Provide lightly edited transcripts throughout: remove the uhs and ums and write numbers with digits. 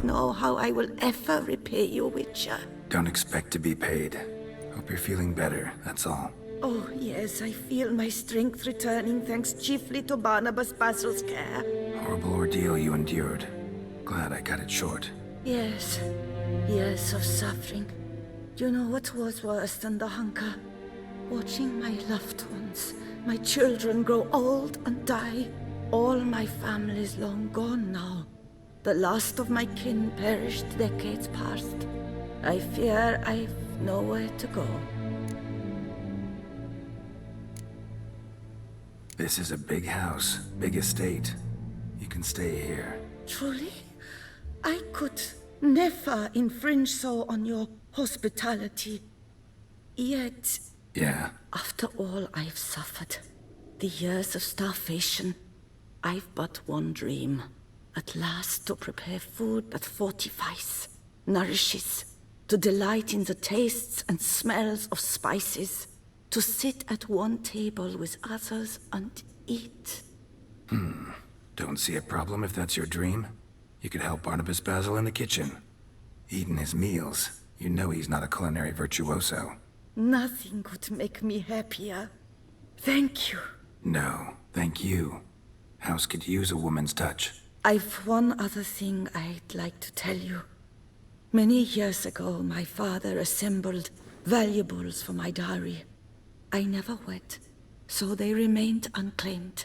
know how I will ever repay you, Witcher. Don't expect to be paid. Hope you're feeling better, that's all. Oh, yes, I feel my strength returning thanks chiefly to Barnabas Basil's care. Horrible ordeal you endured. Glad I cut it short. Yes, years of suffering. Do you know what was worse than the hunger? Watching my loved ones, my children grow old and die. All my family's long gone now. The last of my kin perished decades past. I fear I've nowhere to go. This is a big house, big estate. You can stay here. Truly? I could never infringe so on your hospitality. Yet, Yeah, after all I've suffered, the years of starvation, I've but one dream. At last to prepare food that fortifies, nourishes, to delight in the tastes and smells of spices, to sit at one table with others and eat. don't see a problem if that's your dream. You could help Barnabas Basil in the kitchen. Eating his meals. You know he's not a culinary virtuoso. Nothing could make me happier. Thank you. No, thank you. House could use a woman's touch. I've one other thing I'd like to tell you. Many years ago, my father assembled valuables for my dowry. I never wed, so they remained unclaimed.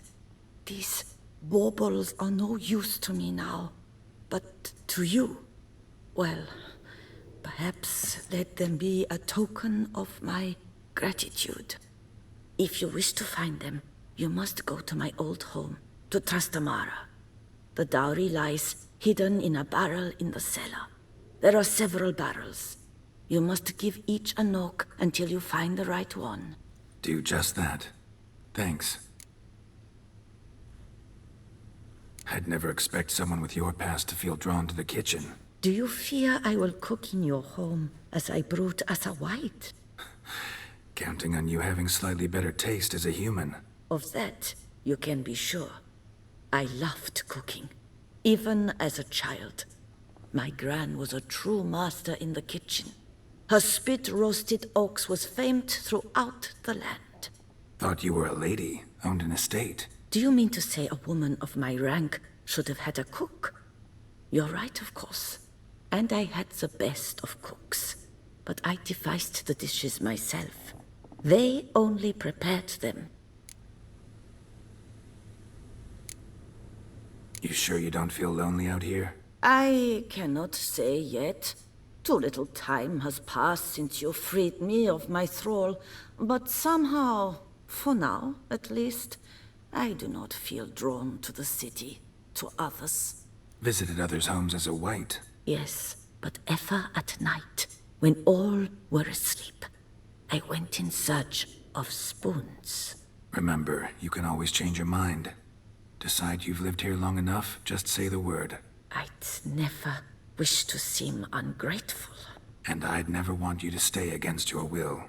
These baubles are no use to me now, but to you, well, perhaps let them be a token of my gratitude. If you wish to find them, you must go to my old home, to Trastamara. The dowry lies hidden in a barrel in the cellar. There are several barrels. You must give each a knock until you find the right one. Do just that. Thanks. I'd never expect someone with your past to feel drawn to the kitchen. Do you fear I will cook in your home as I brewed as a white? Counting on you having slightly better taste as a human. Of that, you can be sure. I loved cooking, even as a child. My gran was a true master in the kitchen. Her spit-roasted ox was famed throughout the land. Thought you were a lady, owned an estate. Do you mean to say a woman of my rank should have had a cook? You're right, of course. And I had the best of cooks. But I devised the dishes myself. They only prepared them. You sure you don't feel lonely out here? I cannot say yet. Too little time has passed since you freed me of my thrall, but somehow, for now at least, I do not feel drawn to the city, to others. Visited others' homes as a white. Yes, but ever at night, when all were asleep, I went in search of spoons. Remember, you can always change your mind. Decide you've lived here long enough, just say the word. I'd never wish to seem ungrateful. And I'd never want you to stay against your will.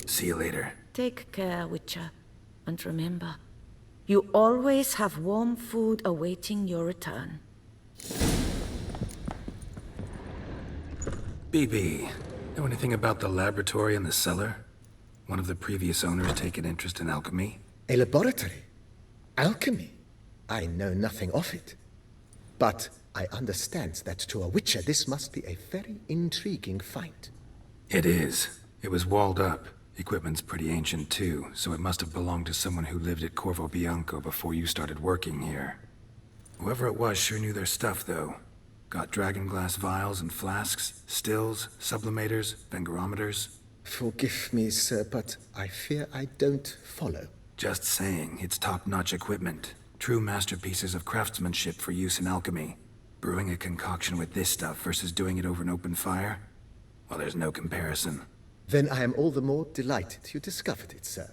See you later. Take care, Witcher. And remember, you always have warm food awaiting your return. BB, know anything about the laboratory in the cellar? One of the previous owners take an interest in alchemy? A laboratory? Alchemy? I know nothing of it. But I understand that to a witcher this must be a very intriguing find. It is. It was walled up. Equipment's pretty ancient too, so it must have belonged to someone who lived at Corvo Bianco before you started working here. Whoever it was sure knew their stuff, though. Got dragonglass vials and flasks, stills, sublimators, vengerometers. Forgive me, sir, but I fear I don't follow. Just saying, it's top-notch equipment. True masterpieces of craftsmanship for use in alchemy. Brewing a concoction with this stuff versus doing it over an open fire? Well, there's no comparison. Then I am all the more delighted you discovered it, sir.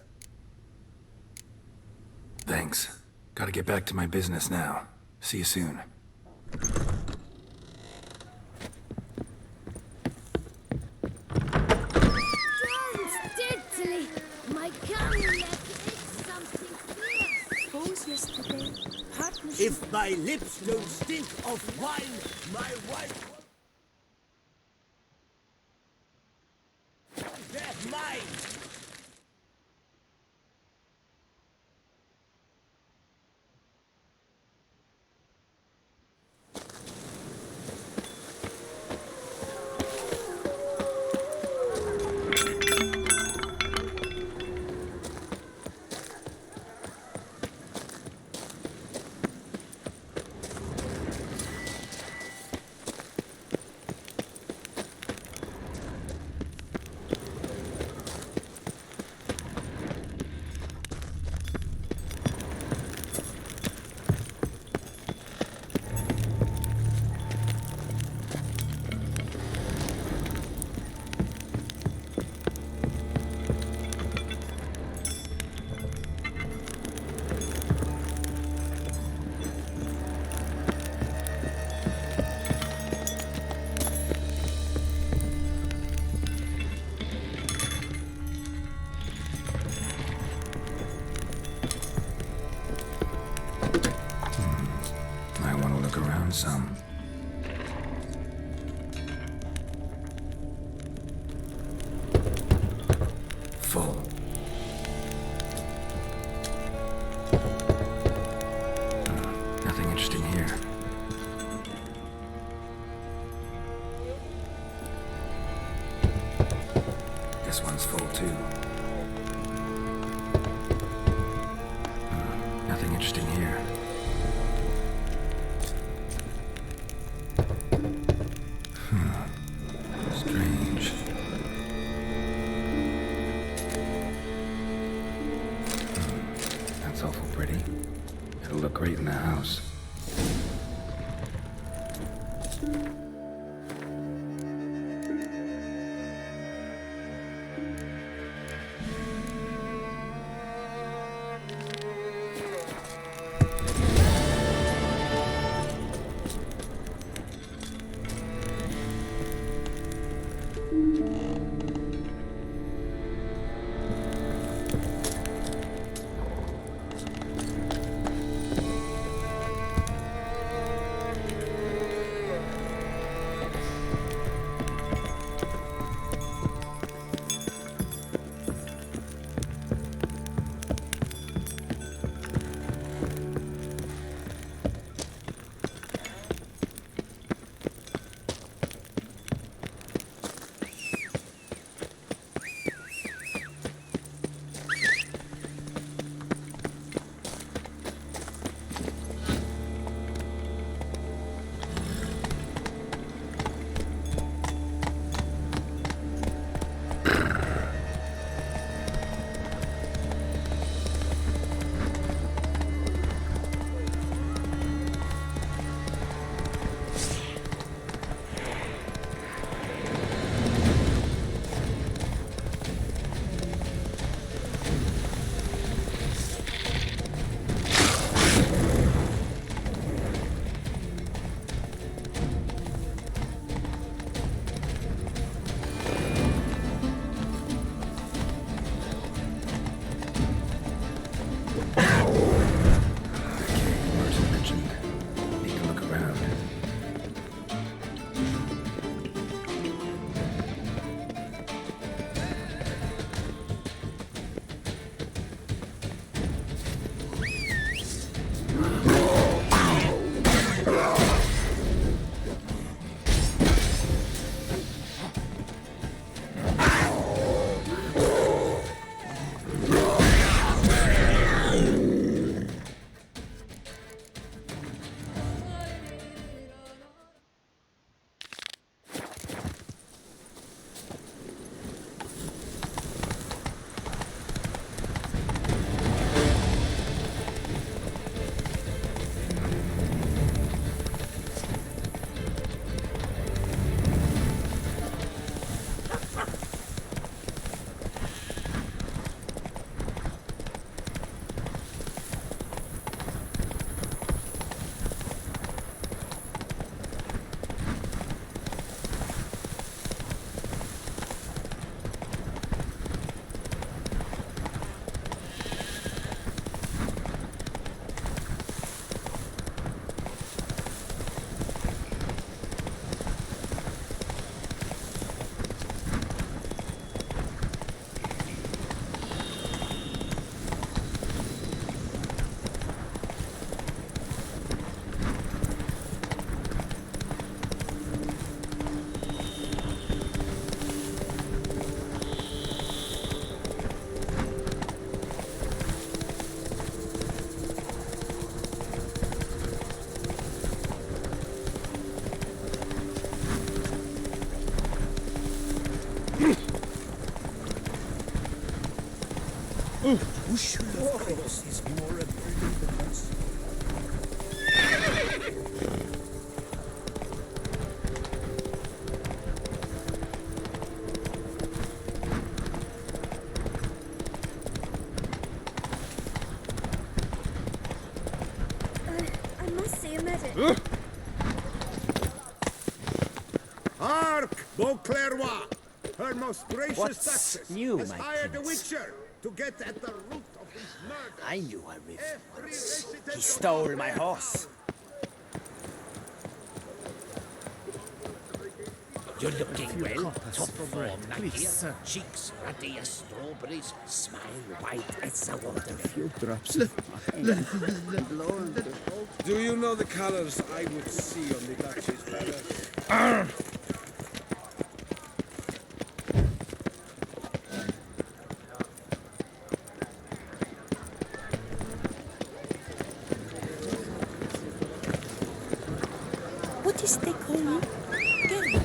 Thanks. Gotta get back to my business now. See you soon. Diddly! My gun neck is something fierce. Suppose yesterday, partnership. If My lips don't stink of wine. My wife. They're mine. Might want to look around some. Full. Nothing interesting here. This one's full too. Nothing interesting here. Strange. That's awful pretty. It'll look great in the house. Who should have Christ is more ability than us? I must see a medic. Hark, Beauclervois! Her most gracious What's Duchess new, has my hired a prince? witcher to get at the root of this murder. I knew a riff Every once. resident He of stole our my town. horse. You're looking well. Top form, nice. Cheeks ruddy as strawberries. Smile white as a water. Do you know the colors I would see on the Duchess' banner? What is they call you? Geralt.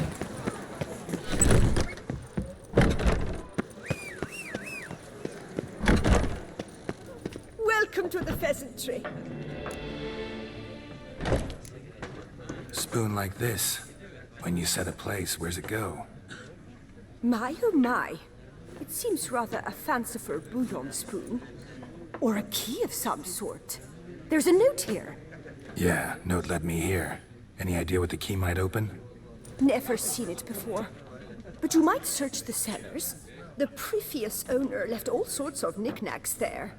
Welcome to the pheasantry. Spoon like this. When you set a place, where's it go? My oh my. It seems rather a fanciful bouillon spoon. Or a key of some sort. There's a note here. Yeah, note led me here. Any idea what the key might open? Never seen it before. But you might search the cellars. The previous owner left all sorts of knickknacks there.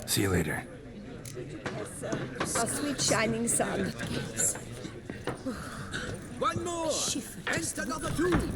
See you later. A sweet shining sun. One more! And another two!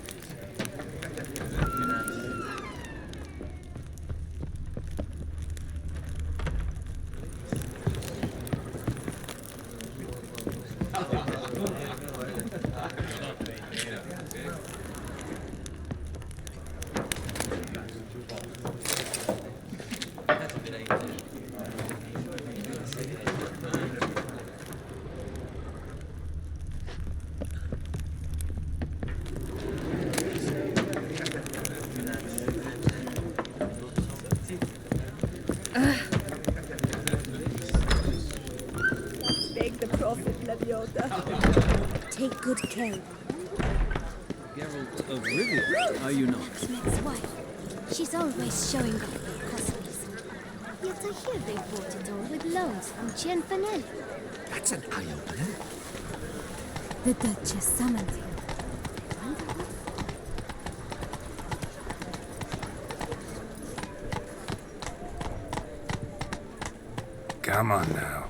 Beg the prophet, Leviota. Take good care. Geralt of Rivia, are you not? Blacksmith's wife. She's always showing off her costliness. Yet I hear they bought it all with loans from Cianfanelli. That's an eye-opener. The Duchess summoned him. Wonder what Come on now.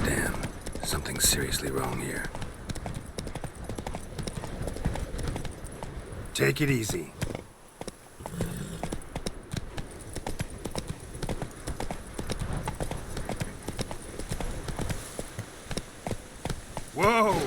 Damn, something's seriously wrong here. Take it easy. Whoa!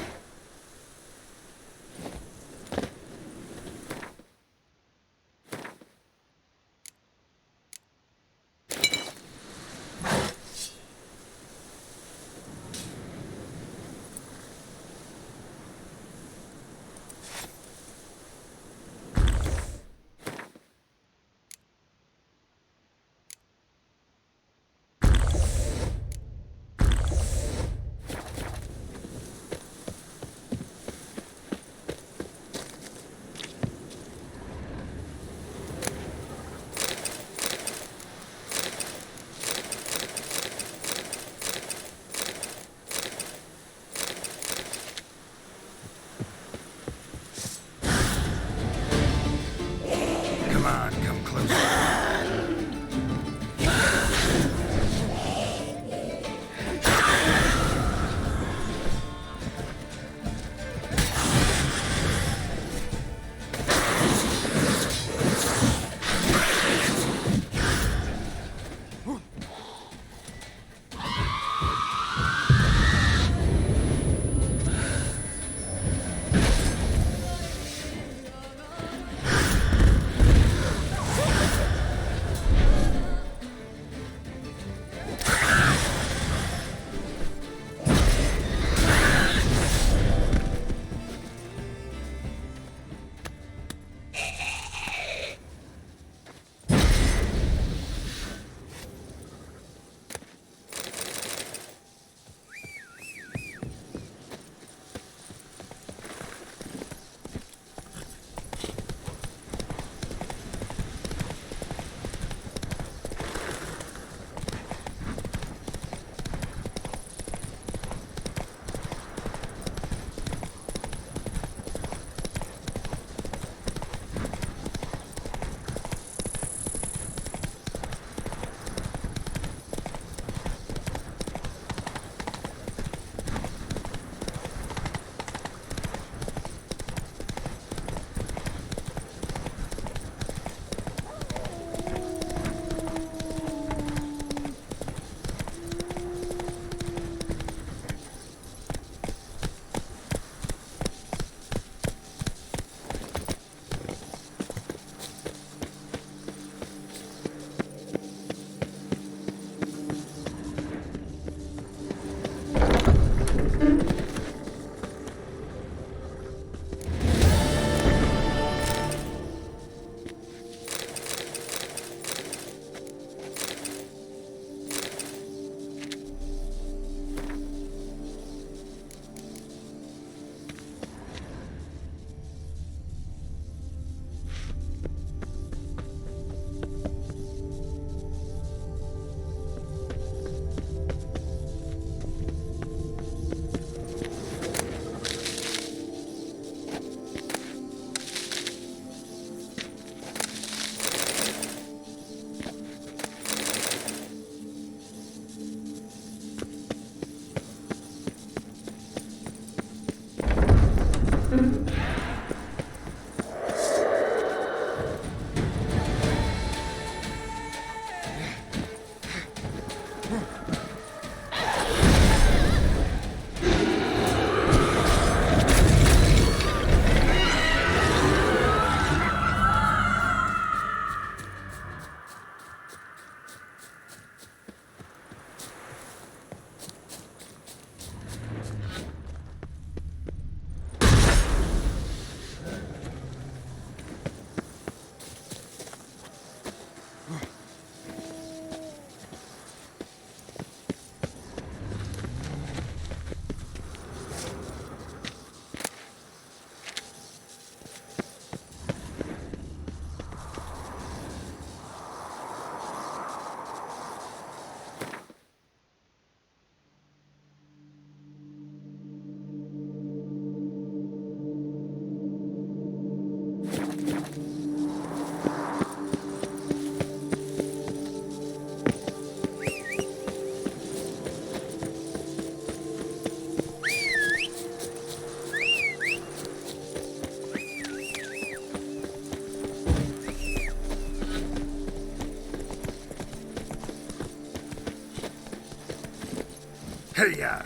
Hey-ya!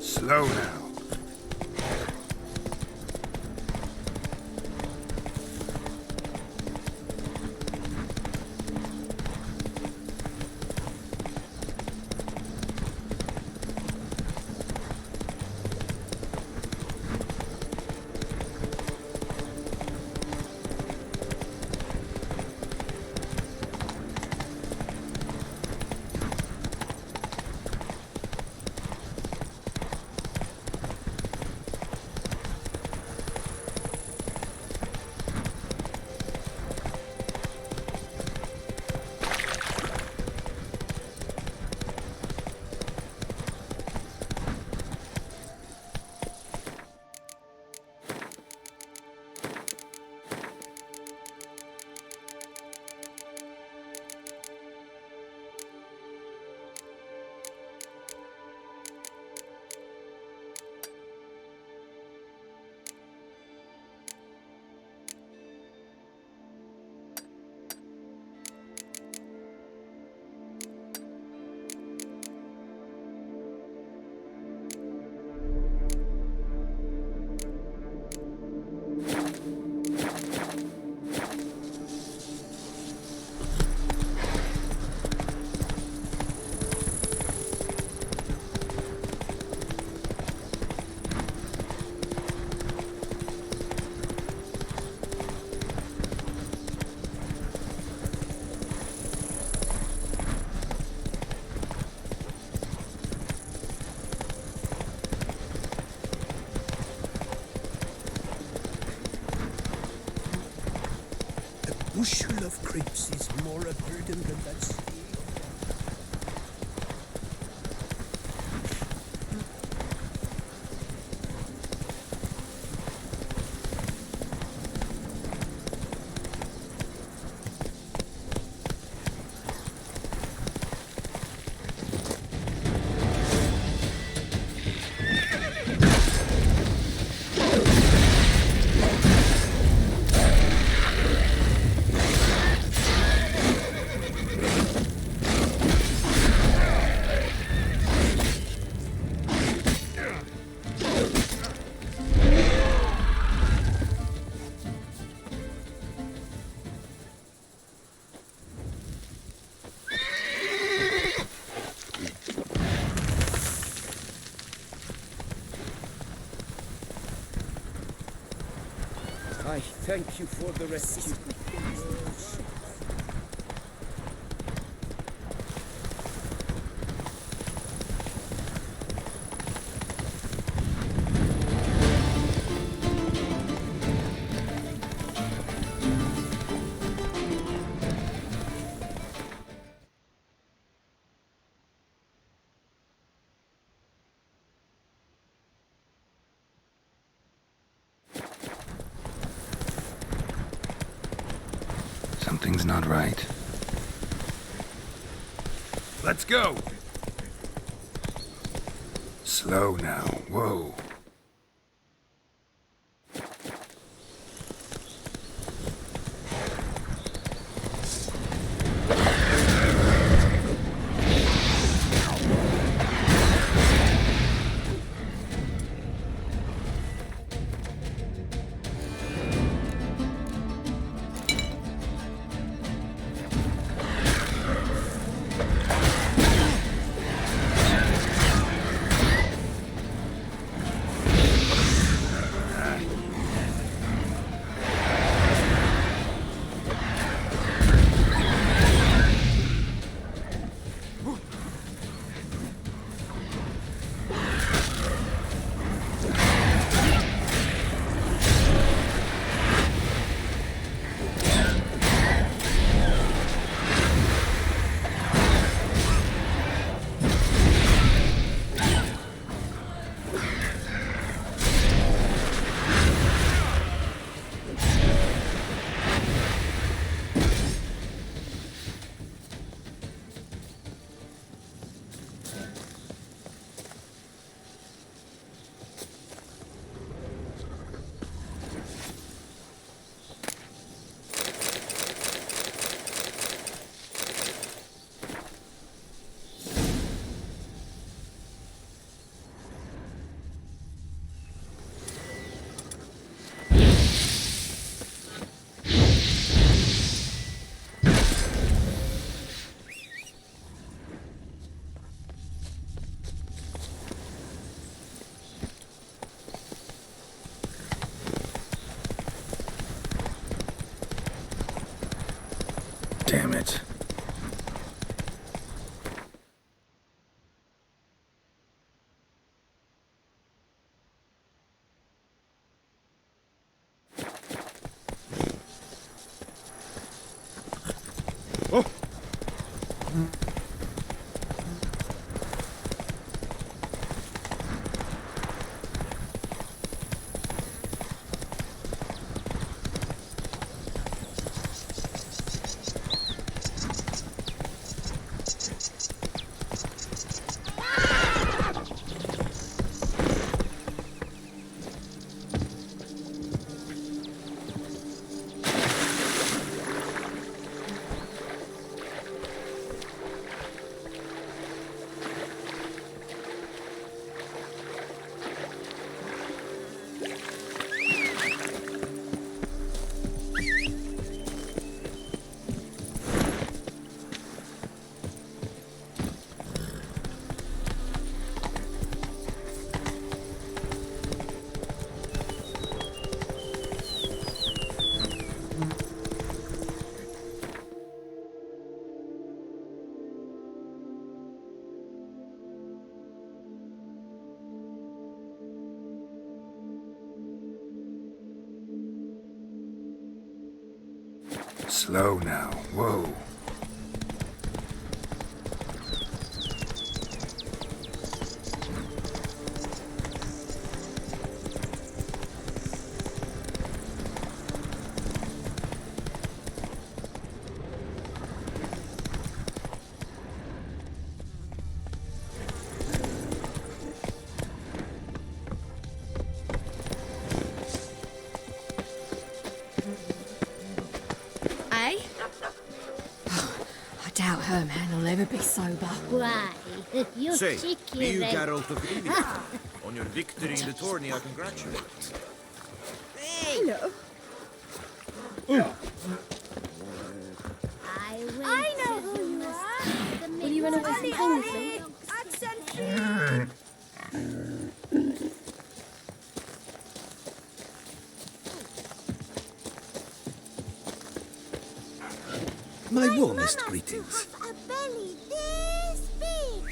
Slow now. Bushel of grapes is more a burden than that steel. I thank you for the rescue. Something's not right. Let's go! Slow now. Whoa. Damn it. Slow now. Whoa. Eh? I doubt Herman will ever be sober. Why? You Say, cheeky be you red- Geralt of Rivia. On your victory in the tourney, I congratulate. Hello. I know who you are. Will you run away from home with me? My warmest greetings. A belly this big.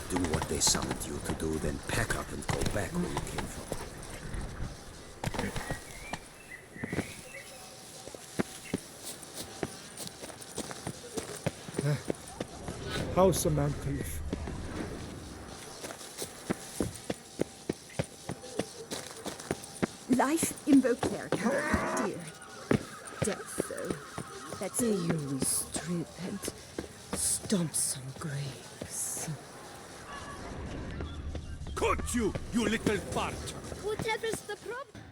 Do what they summoned you to do, then pack up and go back where you came from. How's Samantha live? Life in Beauclair, Caroline, dear. Death, though. That's Do you strip and stomp some graves? Could you little fart? Whatever's the problem?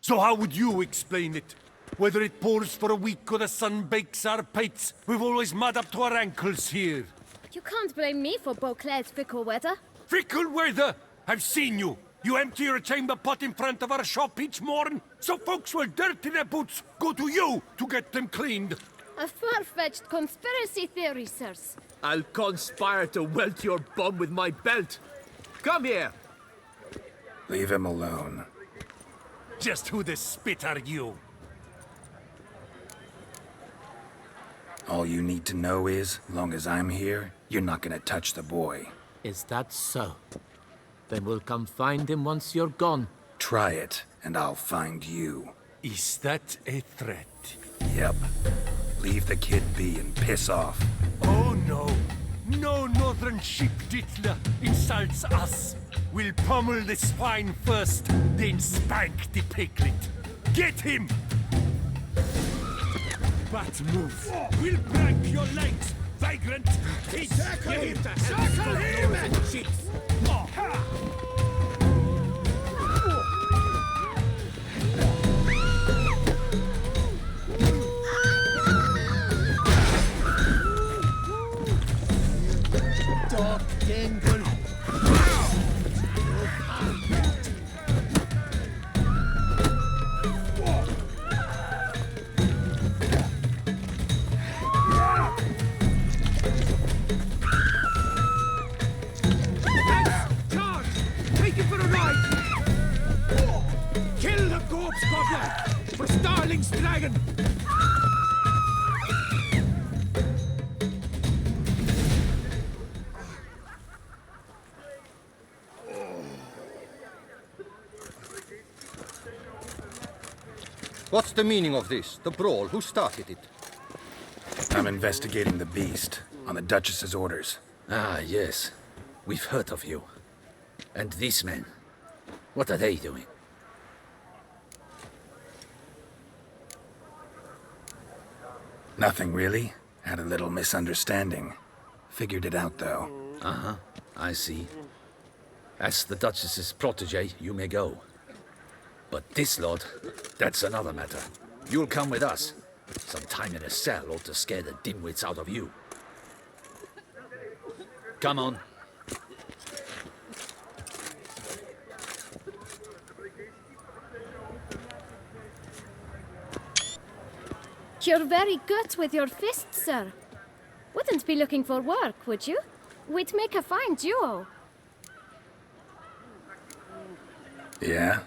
So how would you explain it? Whether it pours for a week or the sun bakes our pates, we've always mud up to our ankles here. You can't blame me for Beauclair's fickle weather. Fickle weather! I've seen you. You empty your chamber pot in front of our shop each morn, so folks will dirty their boots, go to you to get them cleaned. A far-fetched conspiracy theory, sirs. I'll conspire to welt your bum with my belt. Come here. Leave him alone. Just who the spit are you? All you need to know is, long as I'm here, you're not gonna touch the boy. Is that so? Then we'll come find him once you're gone. Try it, and I'll find you. Is that a threat? Yep. Leave the kid be and piss off. Oh no. No northern sheep dittler insults us. We'll pummel the swine first, then spank the piglet. Get him! But move. We'll break your legs, vagrant! Circle him! Circle him! Dingle. Charge! Take it for a ride! Kill the corpse goblin for Starling's dragon! What's the meaning of this? The brawl? Who started it? I'm investigating the beast, on the Duchess's orders. Ah, yes. We've heard of you. And these men, what are they doing? Nothing really. Had a little misunderstanding. Figured it out, though. Uh-huh, I see. As the Duchess's protege, you may go. But this lot, that's another matter. You'll come with us. Some time in a cell ought to scare the dimwits out of you. Come on. You're very good with your fists, sir. Wouldn't be looking for work, would you? We'd make a fine duo. Yeah?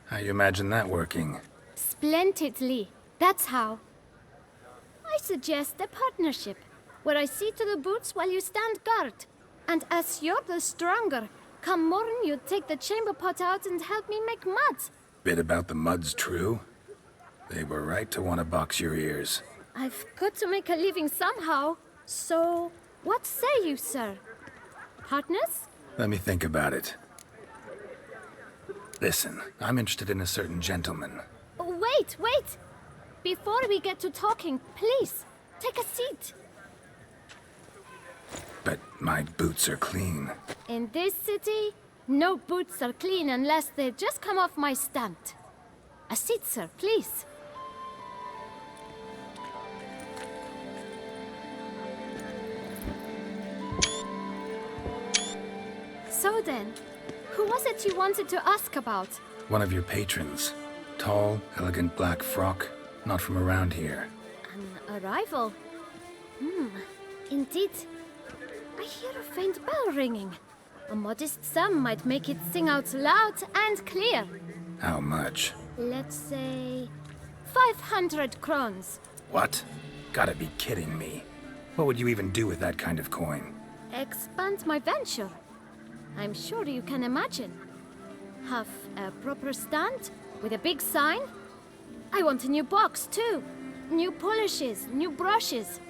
How you imagine that working? Splendidly. That's how. I suggest a partnership, where I see to the boots while you stand guard. And as you're the stronger, come morn you take the chamber pot out and help me make mud. Bit about the mud's true? They were right to want to box your ears. I've got to make a living somehow. So, what say you, sir? Partners? Let me think about it. Listen, I'm interested in a certain gentleman. Wait, wait! Before we get to talking, please, take a seat. But my boots are clean. In this city, no boots are clean unless they just come off my stand. A seat, sir, please. So then, who was it you wanted to ask about? One of your patrons. Tall, elegant black frock. Not from around here. An arrival? Indeed. I hear a faint bell ringing. A modest sum might make it sing out loud and clear. How much? Let's say 500 crowns. What? Gotta be kidding me. What would you even do with that kind of coin? Expand my venture. I'm sure you can imagine. Have a proper stand with a big sign. I want a new box too. New polishes, new brushes.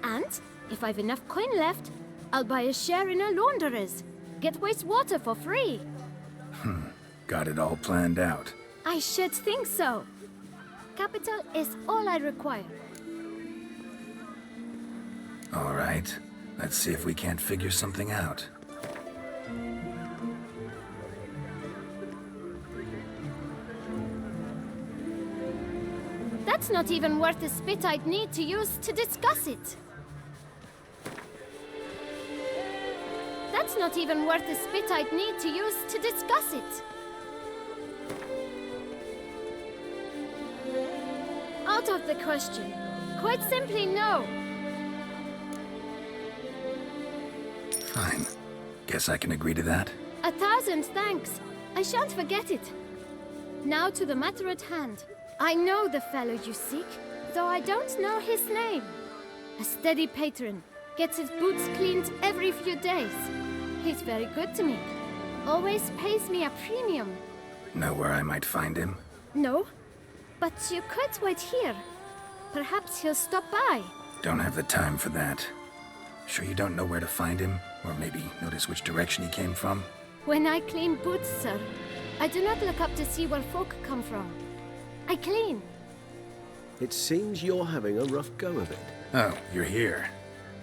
And if I've enough coin left, I'll buy a share in a launderer's. Get wastewater for free. Got it all planned out. I should think so. Capital is all I require. All right. Let's see if we can't figure something out. That's not even worth the spit I'd need to use to discuss it. That's not even worth the spit I'd need to use to discuss it. Out of the question. Quite simply, no. Fine. Guess I can agree to that. 1,000 thanks. I shan't forget it. Now to the matter at hand. I know the fellow you seek, though I don't know his name. A steady patron, gets his boots cleaned every few days. He's very good to me. Always pays me a premium. Know where I might find him? No, but you could wait here. Perhaps he'll stop by. Don't have the time for that. Sure you don't know where to find him? Or maybe notice which direction he came from? When I clean boots, sir, I do not look up to see where folk come from. I clean. It seems you're having a rough go of it. Oh, you're here.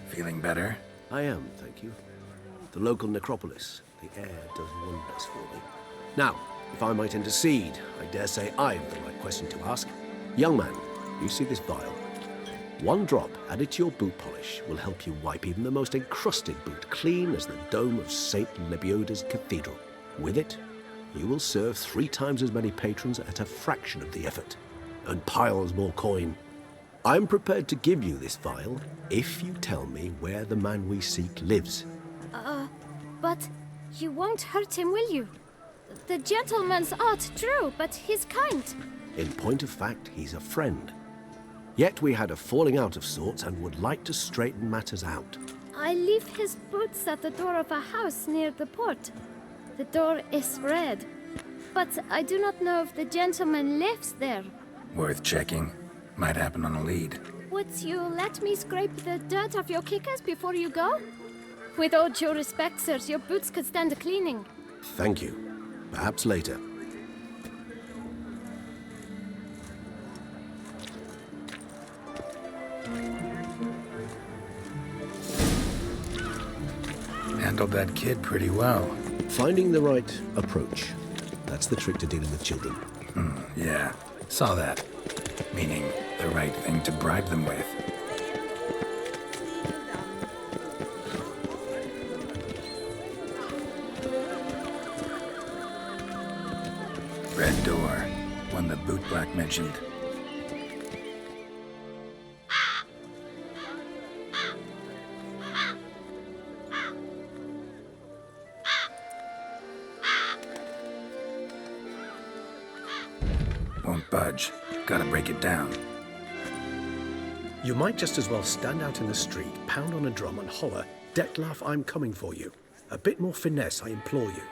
Feeling better? I am, thank you. The local necropolis. The air does wonders for me. Now, if I might intercede, I dare say I've the right question to ask. Young man, you see this vial? One drop added to your boot polish will help you wipe even the most encrusted boot clean as the dome of St. Lebioda's Cathedral. With it, you will serve 3 times as many patrons at a fraction of the effort, and piles more coin. I'm prepared to give you this vial if you tell me where the man we seek lives. But you won't hurt him, will you? The gentleman's art true, but he's kind. In point of fact, he's a friend. Yet we had a falling out of sorts and would like to straighten matters out. I leave his boots at the door of a house near the port. The door is red, but I do not know if the gentleman lives there. Worth checking. Might happen on a lead. Would you let me scrape the dirt off your kickers before you go? With all due respect, sirs, your boots could stand a cleaning. Thank you. Perhaps later. Handled that kid pretty well. Finding the right approach. That's the trick to dealing with children. Yeah, saw that. Meaning the right thing to bribe them with. Red door. One the boot black mentioned. Won't budge. Gotta break it down. You might just as well stand out in the street, pound on a drum and holler, "Detlef, I'm coming for you." A bit more finesse, I implore you.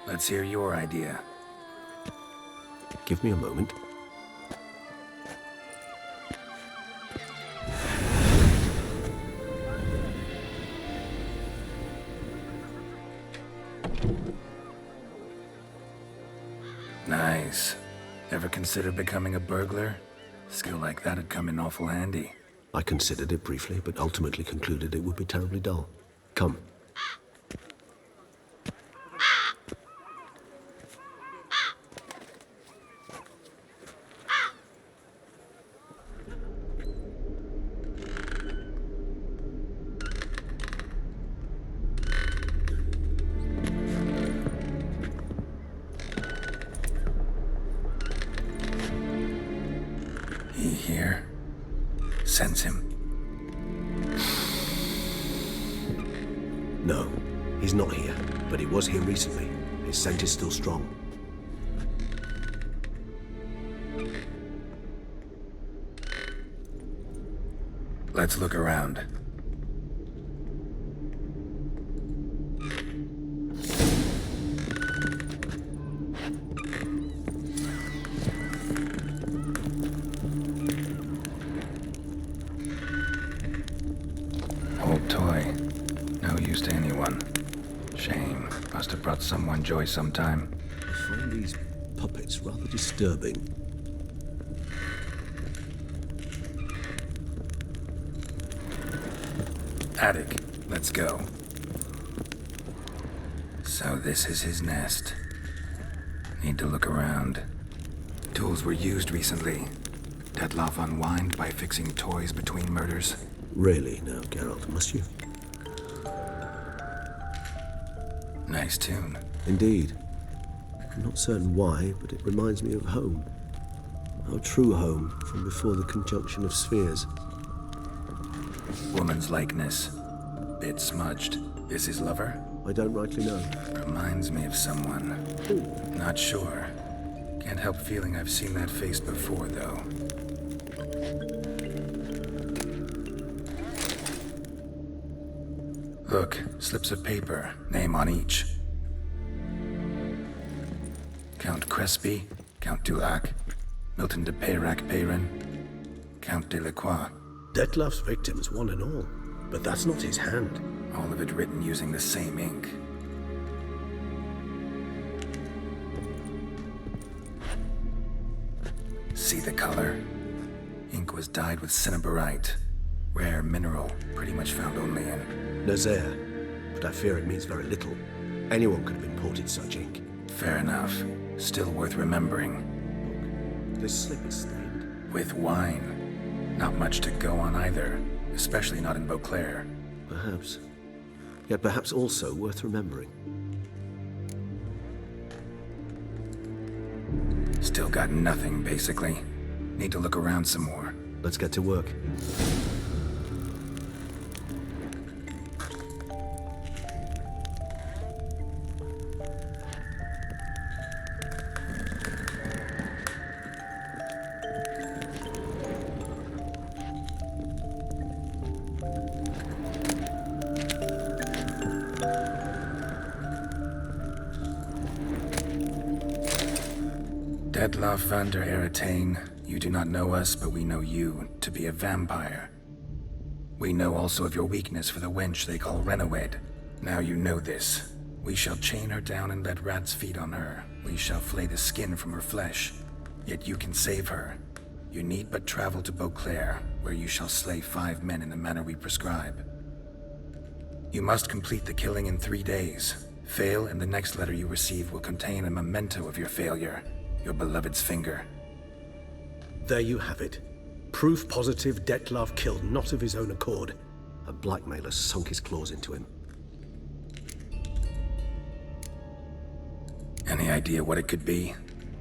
Let's hear your idea. Give me a moment. Nice. Ever consider becoming a burglar? Skill like that'd come in awful handy. I considered it briefly, but ultimately concluded it would be terribly dull. Come. He here? Sense him. No, he's not here, but he was here recently. His scent is still strong. Let's look around. Old toy. No use to anyone. Shame. Must have brought someone joy sometime. I find these puppets rather disturbing. Attic. Let's go. So this is his nest. Need to look around. Tools were used recently. Detlef unwind by fixing toys between murders. Really now, Geralt, must you? Nice tune. Indeed. I'm not certain why, but it reminds me of home. Our true home from before the conjunction of spheres. Woman's likeness. Bit smudged. Is his lover? I don't rightly know. Reminds me of someone. Ooh. Not sure. Can't help feeling I've seen that face before, though. Look, slips of paper, name on each. Count Crespi, Count Dulac, Milton de Peyrac-Peyrin, Count Delacroix. Detlef's victims, one and all. But that's not his hand. All of it written using the same ink. See the color? Ink was dyed with cinnabarite. Rare mineral, pretty much found only in Nazaire, but I fear it means very little. Anyone could have imported such ink. Fair enough. Still worth remembering. Look, this slip is stained. With wine. Not much to go on either, especially not in Beauclair. Perhaps. Yet perhaps also worth remembering. Still got nothing, basically. Need to look around some more. Let's get to work. Detlaff van der Eretain, you do not know us, but we know you to be a vampire. We know also of your weakness for the wench they call Renawed. Now you know this. We shall chain her down and let rats feed on her. We shall flay the skin from her flesh. Yet you can save her. You need but travel to Beauclair, where you shall slay 5 men in the manner we prescribe. You must complete the killing in 3 days. Fail, and the next letter you receive will contain a memento of your failure. Your beloved's finger. There you have it. Proof positive Detlaff killed not of his own accord. A blackmailer sunk his claws into him. Any idea what it could be?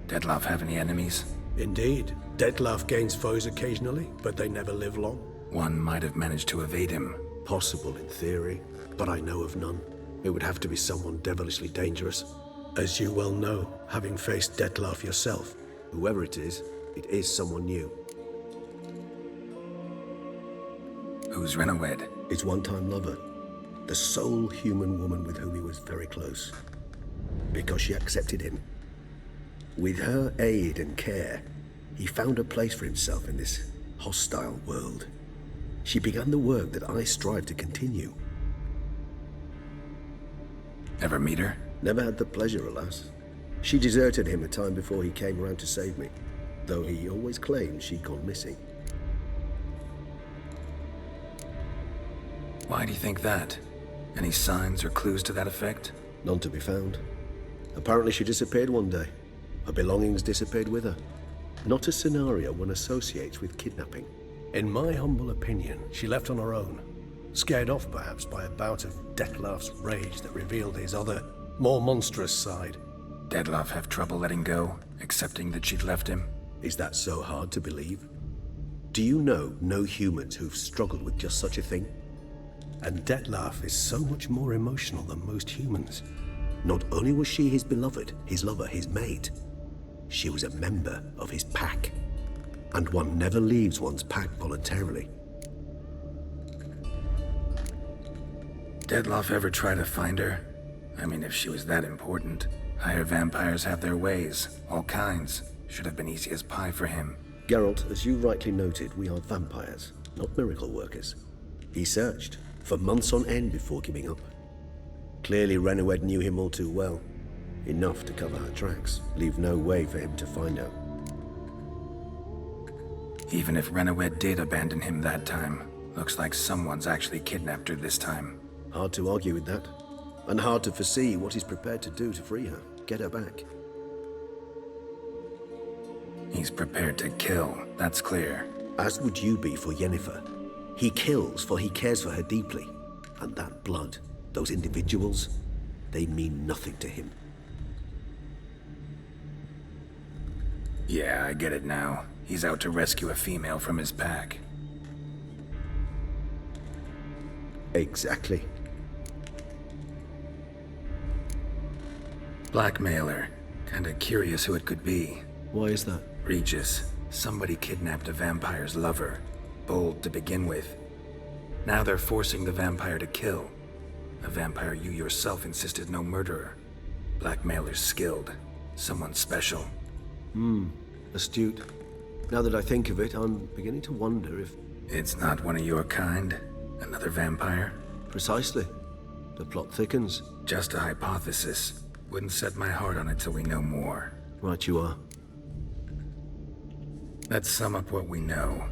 Detlaff have any enemies? Indeed. Detlaff gains foes occasionally, but they never live long. One might have managed to evade him. Possible in theory, but I know of none. It would have to be someone devilishly dangerous. As you well know, having faced Detlaff yourself, whoever it is someone new. Who's Renawed? His one-time lover. The sole human woman with whom he was very close. Because she accepted him. With her aid and care, he found a place for himself in this hostile world. She began the work that I strive to continue. Ever meet her? Never had the pleasure, alas. She deserted him a time before he came around to save me, though he always claimed she'd gone missing. Why do you think that? Any signs or clues to that effect? None to be found. Apparently she disappeared one day. Her belongings disappeared with her. Not a scenario one associates with kidnapping. In my humble opinion, she left on her own. Scared off, perhaps, by a bout of Detlaff's rage that revealed his other, more monstrous side. Detlaff have trouble letting go, accepting that she'd left him? Is that so hard to believe? Do you know no humans who've struggled with just such a thing? And Detlaff is so much more emotional than most humans. Not only was she his beloved, his lover, his mate, she was a member of his pack. And one never leaves one's pack voluntarily. Detlaff ever try to find her? I mean, if she was that important. Higher vampires have their ways, all kinds. Should have been easy as pie for him. Geralt, as you rightly noted, we are vampires, not miracle workers. He searched, for months on end before giving up. Clearly Renawed knew him all too well. Enough to cover her tracks, leave no way for him to find out. Even if Renawed did abandon him that time, looks like someone's actually kidnapped her this time. Hard to argue with that. And hard to foresee what he's prepared to do to free her, get her back. He's prepared to kill, that's clear. As would you be for Yennefer. He kills for he cares for her deeply. And that blood, those individuals, they mean nothing to him. Yeah, I get it now. He's out to rescue a female from his pack. Exactly. Blackmailer. Kinda curious who it could be. Why is that? Regis. Somebody kidnapped a vampire's lover. Bold to begin with. Now they're forcing the vampire to kill. A vampire you yourself insisted no murderer. Blackmailer's skilled. Someone special. Astute. Now that I think of it, I'm beginning to wonder if... It's not one of your kind? Another vampire? Precisely. The plot thickens. Just a hypothesis. Wouldn't set my heart on it till we know more. Right you are. Let's sum up what we know.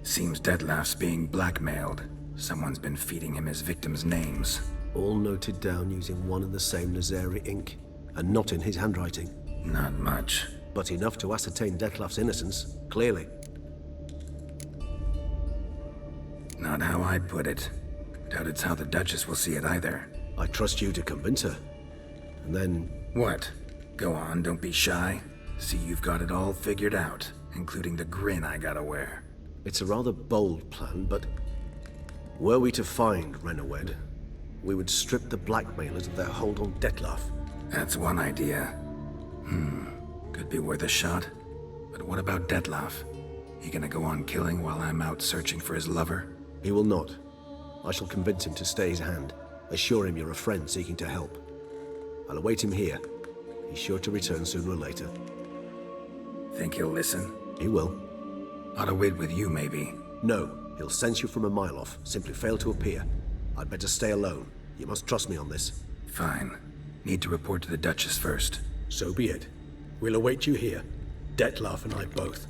Seems Detlaff's being blackmailed. Someone's been feeding him his victims' names. All noted down using one and the same Nazeri ink, and not in his handwriting. Not much. But enough to ascertain Detlaff's innocence, clearly. Not how I'd put it. Doubt it's how the Duchess will see it either. I trust you to convince her. And then... What? Go on, don't be shy. See, you've got it all figured out, including the grin I gotta wear. It's a rather bold plan, but... Were we to find Renawed, we would strip the blackmailers of their hold on Dettlaff. That's one idea. Could be worth a shot. But what about Dettlaff? He gonna go on killing while I'm out searching for his lover? He will not. I shall convince him to stay his hand. Assure him you're a friend seeking to help. I'll await him here. He's sure to return sooner or later. Think he'll listen? He will. Ought to wait with you, maybe. No. He'll sense you from a mile off. Simply fail to appear. I'd better stay alone. You must trust me on this. Fine. Need to report to the Duchess first. So be it. We'll await you here. Dettlaff and I both.